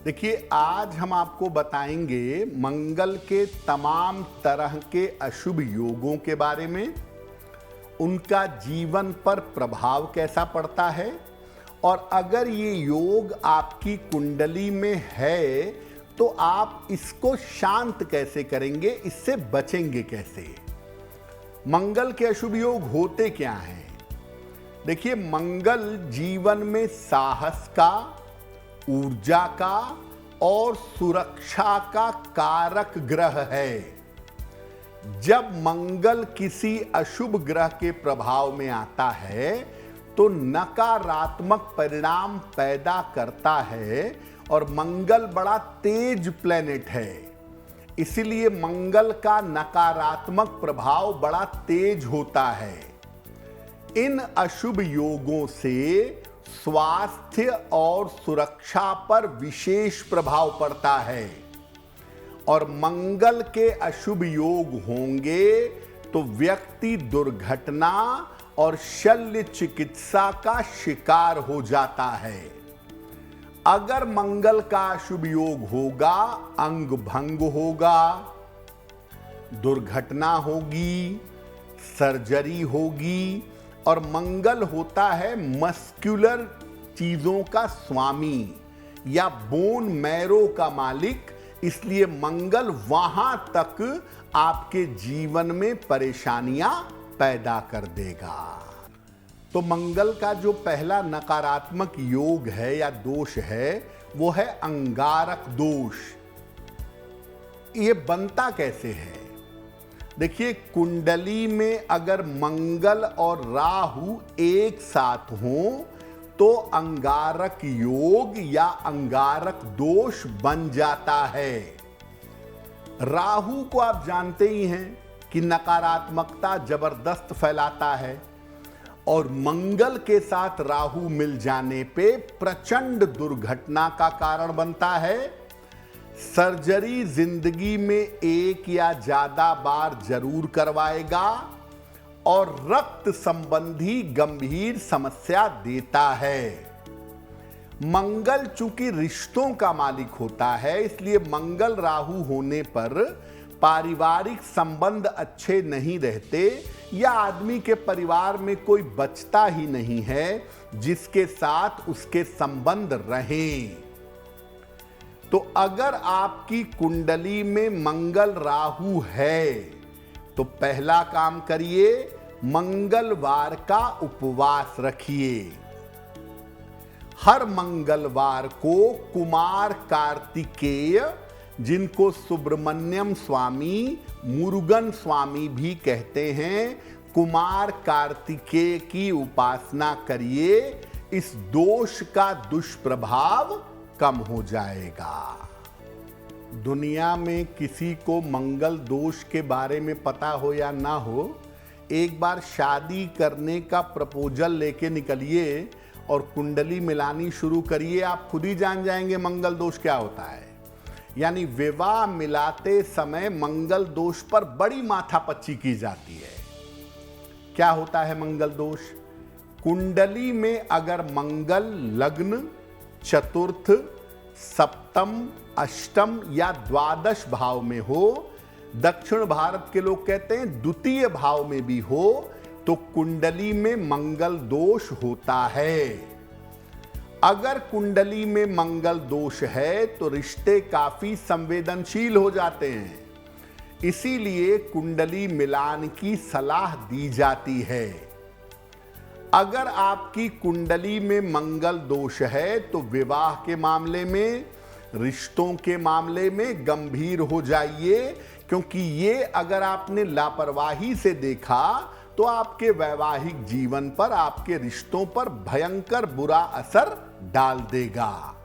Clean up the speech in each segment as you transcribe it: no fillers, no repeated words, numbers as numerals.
देखिए, आज हम आपको बताएंगे मंगल के तमाम तरह के अशुभ योगों के बारे में, उनका जीवन पर प्रभाव कैसा पड़ता है और अगर ये योग आपकी कुंडली में है तो आप इसको शांत कैसे करेंगे, इससे बचेंगे कैसे। मंगल के अशुभ योग होते क्या हैं? देखिए, मंगल जीवन में साहस का, ऊर्जा का और सुरक्षा का कारक ग्रह है। जब मंगल किसी अशुभ ग्रह के प्रभाव में आता है तो नकारात्मक परिणाम पैदा करता है और मंगल बड़ा तेज प्लेनेट है, इसलिए मंगल का नकारात्मक प्रभाव बड़ा तेज होता है। इन अशुभ योगों से स्वास्थ्य और सुरक्षा पर विशेष प्रभाव पड़ता है और मंगल के अशुभ योग होंगे तो व्यक्ति दुर्घटना और शल्य चिकित्सा का शिकार हो जाता है। अगर मंगल का अशुभ योग होगा, अंग भंग होगा, दुर्घटना होगी, सर्जरी होगी और मंगल होता है मस्कुलर चीजों का स्वामी या बोन मैरो का मालिक, इसलिए मंगल वहां तक आपके जीवन में परेशानियां पैदा कर देगा। तो मंगल का जो पहला नकारात्मक योग है या दोष है वो है अंगारक दोष। ये बनता कैसे है? देखिए, कुंडली में अगर मंगल और राहु एक साथ हों तो अंगारक योग या अंगारक दोष बन जाता है। राहु को आप जानते ही हैं कि नकारात्मकता जबरदस्त फैलाता है और मंगल के साथ राहु मिल जाने पे प्रचंड दुर्घटना का कारण बनता है। सर्जरी जिंदगी में एक या ज्यादा बार जरूर करवाएगा और रक्त संबंधी गंभीर समस्या देता है। मंगल चूंकि रिश्तों का मालिक होता है, इसलिए मंगल राहु होने पर पारिवारिक संबंध अच्छे नहीं रहते या आदमी के परिवार में कोई बचता ही नहीं है जिसके साथ उसके संबंध रहें। तो अगर आपकी कुंडली में मंगल राहु है तो पहला काम करिए, मंगलवार का उपवास रखिए। हर मंगलवार को कुमार कार्तिकेय, जिनको सुब्रमण्यम स्वामी, मुरुगन स्वामी भी कहते हैं, कुमार कार्तिकेय की उपासना करिए। इस दोष का दुष्प्रभाव कम हो जाएगा। दुनिया में किसी को मंगल दोष के बारे में पता हो या ना हो, एक बार शादी करने का प्रपोजल लेके निकलिए और कुंडली मिलानी शुरू करिए, आप खुद ही जान जाएंगे मंगल दोष क्या होता है। यानी विवाह मिलाते समय मंगल दोष पर बड़ी माथापच्ची की जाती है। क्या होता है मंगल दोष? कुंडली में अगर मंगल लग्न, चतुर्थ, सप्तम, अष्टम या द्वादश भाव में हो, दक्षिण भारत के लोग कहते हैं द्वितीय भाव में भी हो, तो कुंडली में मंगल दोष होता है। अगर कुंडली में मंगल दोष है तो रिश्ते काफी संवेदनशील हो जाते हैं, इसीलिए कुंडली मिलान की सलाह दी जाती है। अगर आपकी कुंडली में मंगल दोष है तो विवाह के मामले में, रिश्तों के मामले में गंभीर हो जाइए, क्योंकि ये अगर आपने लापरवाही से देखा तो आपके वैवाहिक जीवन पर, आपके रिश्तों पर भयंकर बुरा असर डाल देगा।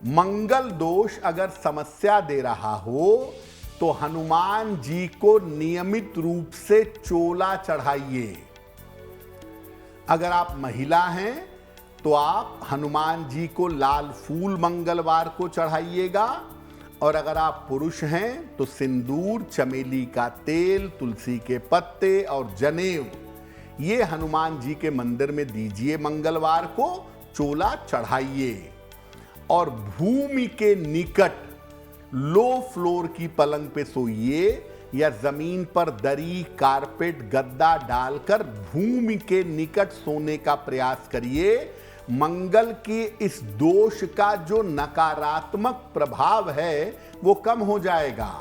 मंगल दोष अगर समस्या दे रहा हो तो हनुमान जी को नियमित रूप से चोला चढ़ाइए। अगर आप महिला हैं तो आप हनुमान जी को लाल फूल मंगलवार को चढ़ाइएगा और अगर आप पुरुष हैं तो सिंदूर, चमेली का तेल, तुलसी के पत्ते और जनेऊ ये हनुमान जी के मंदिर में दीजिए। मंगलवार को चोला चढ़ाइए और भूमि के निकट लो फ्लोर की पलंग पे सोइए या जमीन पर दरी, कारपेट, गद्दा डालकर भूमि के निकट सोने का प्रयास करिए। मंगल के इस दोष का जो नकारात्मक प्रभाव है वो कम हो जाएगा,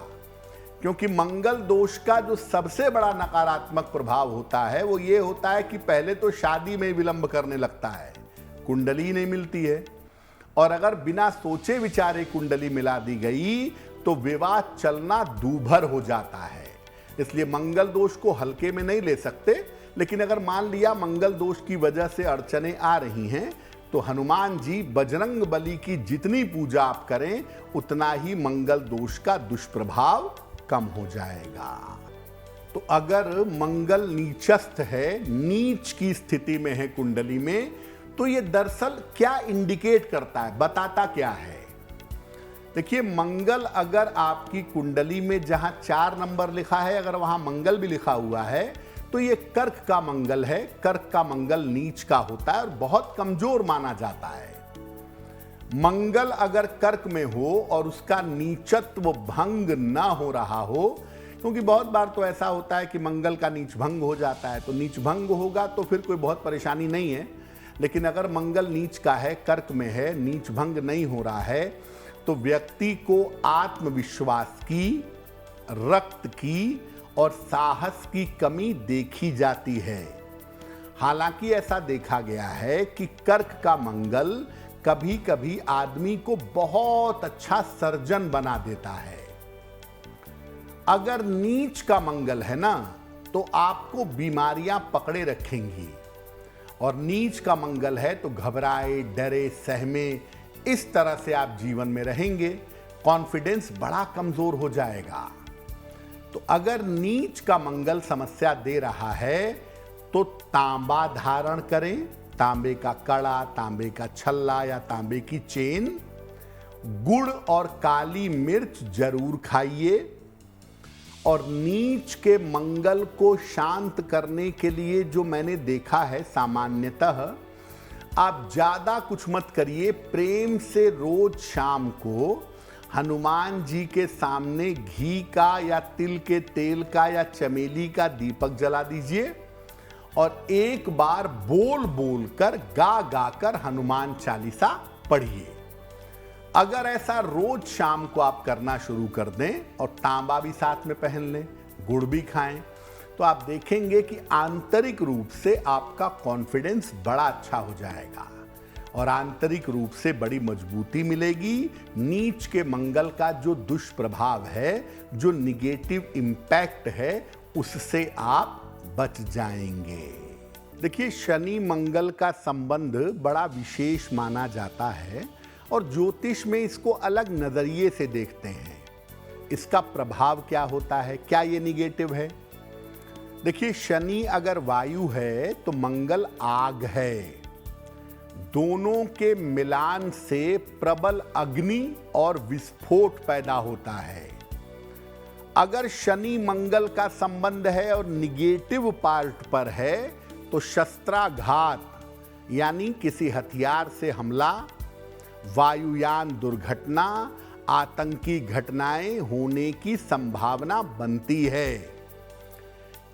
क्योंकि मंगल दोष का जो सबसे बड़ा नकारात्मक प्रभाव होता है वो ये होता है कि पहले तो शादी में विलंब करने लगता है, कुंडली नहीं मिलती है, और अगर बिना सोचे विचारे कुंडली मिला दी गई तो विवाह चलना दूभर हो जाता है। इसलिए मंगल दोष को हल्के में नहीं ले सकते। लेकिन अगर मान लिया मंगल दोष की वजह से अड़चने आ रही हैं तो हनुमान जी बजरंग बली की जितनी पूजा आप करें उतना ही मंगल दोष का दुष्प्रभाव कम हो जाएगा। तो अगर मंगल नीचस्थ है, नीच की स्थिति में है कुंडली में, तो ये दरअसल क्या इंडिकेट करता है, बताता क्या है? देखिए, मंगल अगर आपकी कुंडली में जहां 4 नंबर लिखा है, अगर वहां मंगल भी लिखा हुआ है तो ये कर्क का मंगल है। कर्क का मंगल नीच का होता है और बहुत कमजोर माना जाता है। मंगल अगर कर्क में हो और उसका नीचत्व भंग ना हो रहा हो, क्योंकि बहुत बार तो ऐसा होता है कि मंगल का नीच भंग हो जाता है, तो नीच भंग होगा तो फिर कोई बहुत परेशानी नहीं है। लेकिन अगर मंगल नीच का है, कर्क में है, नीच भंग नहीं हो रहा है, तो व्यक्ति को आत्मविश्वास की, रक्त की और साहस की कमी देखी जाती है। हालांकि ऐसा देखा गया है कि कर्क का मंगल कभी कभी आदमी को बहुत अच्छा सर्जन बना देता है। अगर नीच का मंगल है ना, तो आपको बीमारियां पकड़े रखेंगी, और नीच का मंगल है तो घबराए, डरे, सहमे, इस तरह से आप जीवन में रहेंगे। कॉन्फिडेंस बड़ा कमजोर हो जाएगा। तो अगर नीच का मंगल समस्या दे रहा है तो तांबा धारण करें, तांबे का कड़ा, तांबे का छल्ला या तांबे की चेन। गुड़ और काली मिर्च जरूर खाइए। और नीच के मंगल को शांत करने के लिए जो मैंने देखा है, सामान्यतः आप ज्यादा कुछ मत करिए, प्रेम से रोज शाम को हनुमान जी के सामने घी का या तिल के तेल का या चमेली का दीपक जला दीजिए और एक बार बोल बोल कर, गा गा कर हनुमान चालीसा पढ़िए। अगर ऐसा रोज शाम को आप करना शुरू कर दें और तांबा भी साथ में पहन लें, गुड़ भी खाएं, तो आप देखेंगे कि आंतरिक रूप से आपका कॉन्फिडेंस बड़ा अच्छा हो जाएगा और आंतरिक रूप से बड़ी मजबूती मिलेगी। नीच के मंगल का जो दुष्प्रभाव है, जो निगेटिव इम्पैक्ट है, उससे आप बच जाएंगे। देखिए, शनि मंगल का संबंध बड़ा विशेष माना जाता है और ज्योतिष में इसको अलग नजरिए से देखते हैं। इसका प्रभाव क्या होता है, क्या ये निगेटिव है? देखिए, शनि अगर वायु है तो मंगल आग है। दोनों के मिलान से प्रबल अग्नि और विस्फोट पैदा होता है। अगर शनि मंगल का संबंध है और निगेटिव पार्ट पर है तो शस्त्राघात यानी किसी हथियार से हमला, वायुयान दुर्घटना, आतंकी घटनाएं होने की संभावना बनती है।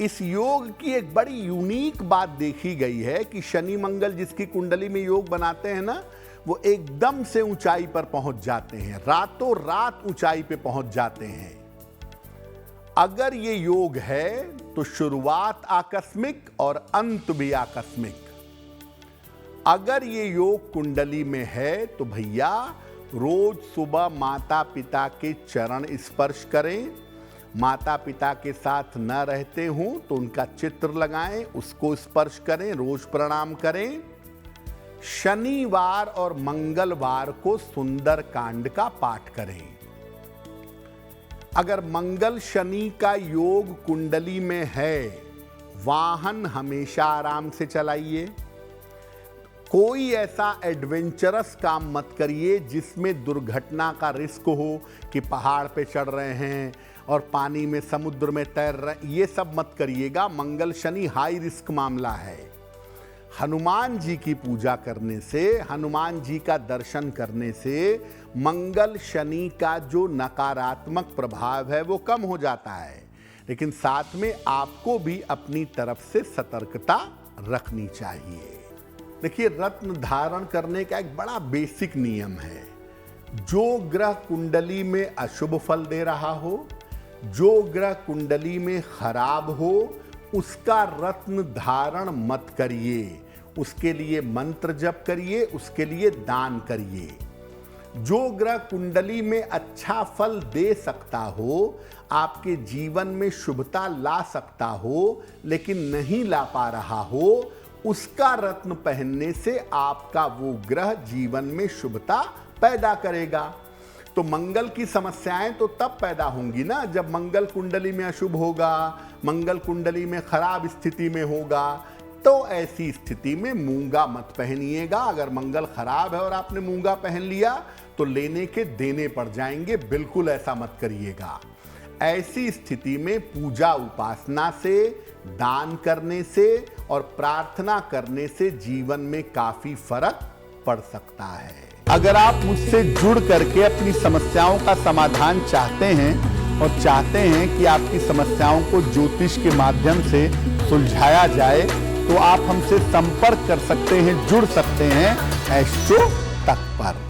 इस योग की एक बड़ी यूनिक बात देखी गई है कि शनि मंगल जिसकी कुंडली में योग बनाते हैं ना, वो एकदम से ऊंचाई पर पहुंच जाते हैं, रातों रात ऊंचाई पे पहुंच जाते हैं। अगर ये योग है तो शुरुआत आकस्मिक और अंत भी आकस्मिक। अगर ये योग कुंडली में है तो भैया रोज सुबह माता पिता के चरण स्पर्श करें। माता पिता के साथ न रहते हों तो उनका चित्र लगाएं, उसको स्पर्श करें, रोज प्रणाम करें। शनिवार और मंगलवार को सुंदर कांड का पाठ करें। अगर मंगल शनि का योग कुंडली में है, वाहन हमेशा आराम से चलाइए। कोई ऐसा एडवेंचरस काम मत करिए जिसमें दुर्घटना का रिस्क हो कि पहाड़ पे चढ़ रहे हैं और पानी में, समुद्र में तैर रहे, ये सब मत करिएगा। मंगल शनि हाई रिस्क मामला है। हनुमान जी की पूजा करने से, हनुमान जी का दर्शन करने से मंगल शनि का जो नकारात्मक प्रभाव है वो कम हो जाता है। लेकिन साथ में आपको भी अपनी तरफ से सतर्कता रखनी चाहिए। देखिए, रत्न धारण करने का एक बड़ा बेसिक नियम है। जो ग्रह कुंडली में अशुभ फल दे रहा हो, जो ग्रह कुंडली में खराब हो, उसका रत्न धारण मत करिए। उसके लिए मंत्र जप करिए, उसके लिए दान करिए। जो ग्रह कुंडली में अच्छा फल दे सकता हो, आपके जीवन में शुभता ला सकता हो, लेकिन नहीं ला पा रहा हो, उसका रत्न पहनने से आपका वो ग्रह जीवन में शुभता पैदा करेगा। तो मंगल की समस्याएं तो तब पैदा होंगी ना, जब मंगल कुंडली में अशुभ होगा, मंगल कुंडली में खराब स्थिति में होगा। तो ऐसी स्थिति में मूंगा मत पहनिएगा। अगर मंगल खराब है और आपने मूंगा पहन लिया तो लेने के देने पड़ जाएंगे, बिल्कुल ऐसा मत करिएगा। ऐसी स्थिति में पूजा उपासना से, दान करने से और प्रार्थना करने से जीवन में काफी फर्क पड़ सकता है। अगर आप मुझसे जुड़ करके अपनी समस्याओं का समाधान चाहते हैं और चाहते हैं कि आपकी समस्याओं को ज्योतिष के माध्यम से सुलझाया जाए, तो आप हमसे संपर्क कर सकते हैं, जुड़ सकते हैं एस्ट्रो तक पर।